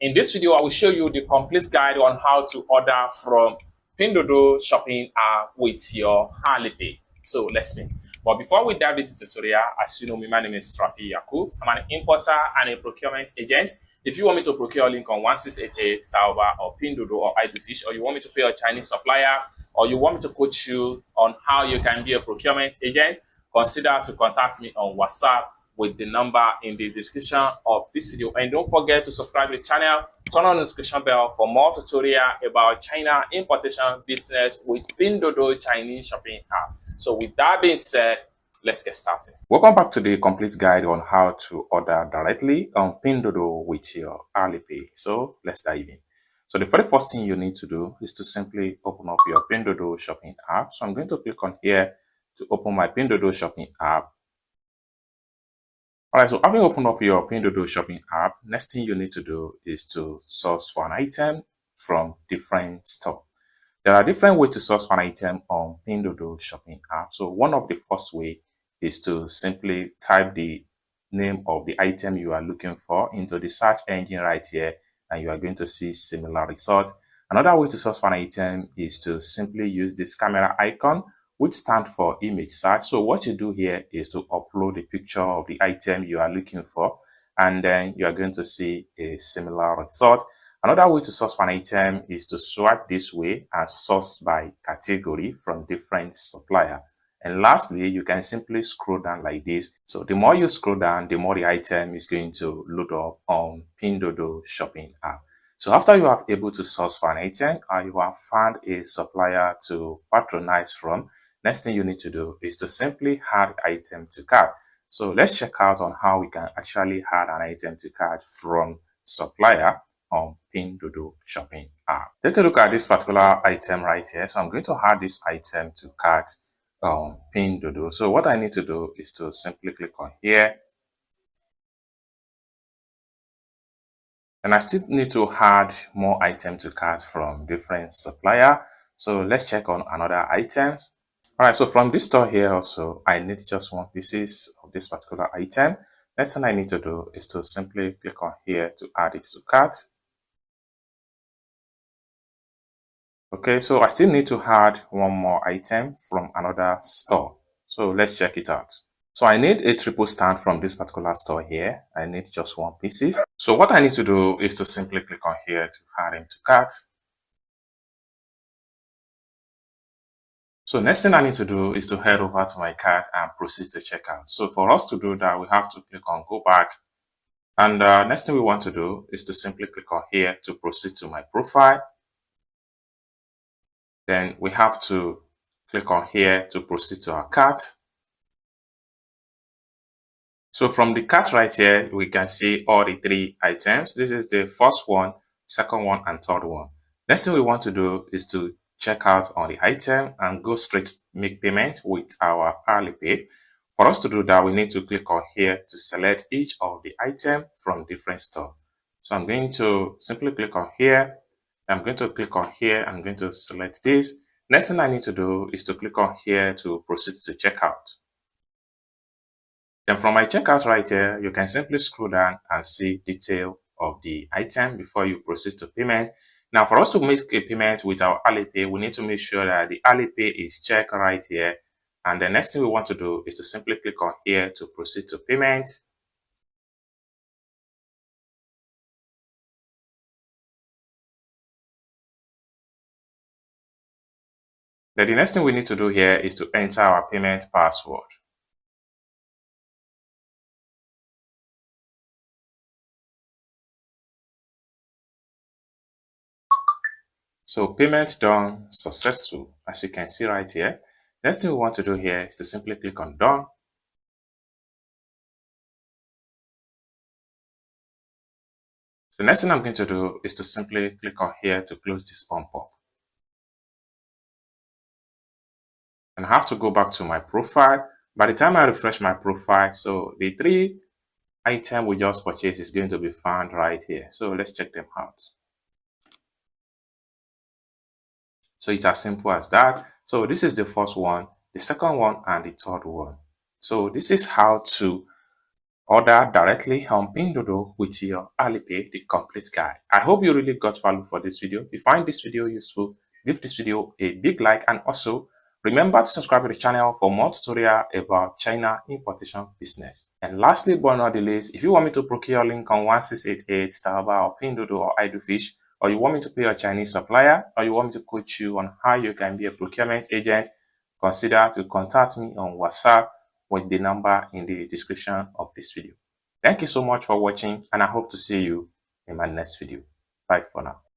In this video, I will show you the complete guide on how to order from Pinduoduo shopping app with your Alipay. So let's begin. But before we dive into the tutorial, as you know me, my name is Rafi Yakub. I'm an importer and a procurement agent. If you want me to procure link on 1688, Starova, or Pinduoduo, or Fish, or you want me to pay a Chinese supplier, or you want me to coach you on how you can be a procurement agent, consider to contact me on WhatsApp with the number in the description of this video. And don't forget to subscribe to the channel, turn on the notification bell for more tutorial about China importation business with Pinduoduo Chinese shopping app. So with that being said, let's get started. Welcome back to the complete guide on how to order directly on Pinduoduo with your Alipay. So let's dive in. So the very first thing you need to do is to simply open up your Pinduoduo shopping app. So I'm going to click on here to open my Pinduoduo shopping app. Alright, so having opened up your Pinduoduo shopping app, next thing you need to do is to source for an item from different stores. There are different ways to source for an item on Pinduoduo shopping app. So one of the first way is to simply type the name of the item you are looking for into the search engine right here, and you are going to see similar results. Another way to source for an item is to simply use this camera icon, which stands for image search. So what you do here is to upload a picture of the item you are looking for, and then you are going to see a similar result. Another way to source for an item is to swipe this way and source by category from different supplier. And lastly, you can simply scroll down like this. So the more you scroll down, the more the item is going to load up on Pinduoduo shopping app. So after you are able to source for an item, you have found a supplier to patronize from, next thing you need to do is to simply add item to cart. So let's check out on how we can actually add an item to cart from supplier on Pinduoduo shopping app. Take a look at this particular item right here. So I'm going to add this item to cart on Pinduoduo. So what I need to do is to simply click on here. And I still need to add more item to cart from different supplier. So let's check on another items. All right, so from this store here also, I need just one pieces of this particular item. Next thing I need to do is to simply click on here to add it to cart. Okay, so I still need to add one more item from another store. So let's check it out. So I need a triple stand from this particular store here. I need just one pieces. So what I need to do is to simply click on here to add him to cart. So next thing I need to do is to head over to my cart and proceed to checkout. So for us to do that, we have to click on go back. And next thing we want to do is to simply click on here to proceed to my profile. Then we have to click on here to proceed to our cart. So from the cart right here, we can see all the three items. This is the first one, second one, and third one. Next thing we want to do is to check out on the item and go straight to make payment with our Alipay. For us to do that, we need to click on here to select each of the item from different store. So I'm going to simply click on here. I'm going to click on here. I'm going to select this. Next thing I need to do is to click on here to proceed to checkout. Then from my checkout right here, you can simply scroll down and see detail of the item before you proceed to payment. Now, for us to make a payment with our Alipay, we need to make sure that the Alipay is checked right here. And the next thing we want to do is to simply click on here to proceed to payment. Then the next thing we need to do here is to enter our payment password. So payment done successful, as you can see right here. Next thing we want to do here is to simply click on done. The next thing I'm going to do is to simply click on here to close this bump up. And I have to go back to my profile. By the time I refresh my profile, so the three items we just purchased is going to be found right here. So let's check them out. So it's as simple as that. So this is the first one, the second one, and the third one. So this is how to Order directly on Pinduoduo with your Alipay, the complete guide. I hope you really got value for this video. If you find this video useful, give this video a big like, and also remember to subscribe to the channel for more tutorial about China importation business. And lastly, but not the least, if you want me to procure a link on 1688 Starbucks or Pinduoduo or Idlefish, or you want me to pay a Chinese supplier, or you want me to coach you on how you can be a procurement agent, consider to contact me on WhatsApp with the number in the description of this video. Thank you so much for watching, and I hope to see you in my next video. Bye for now.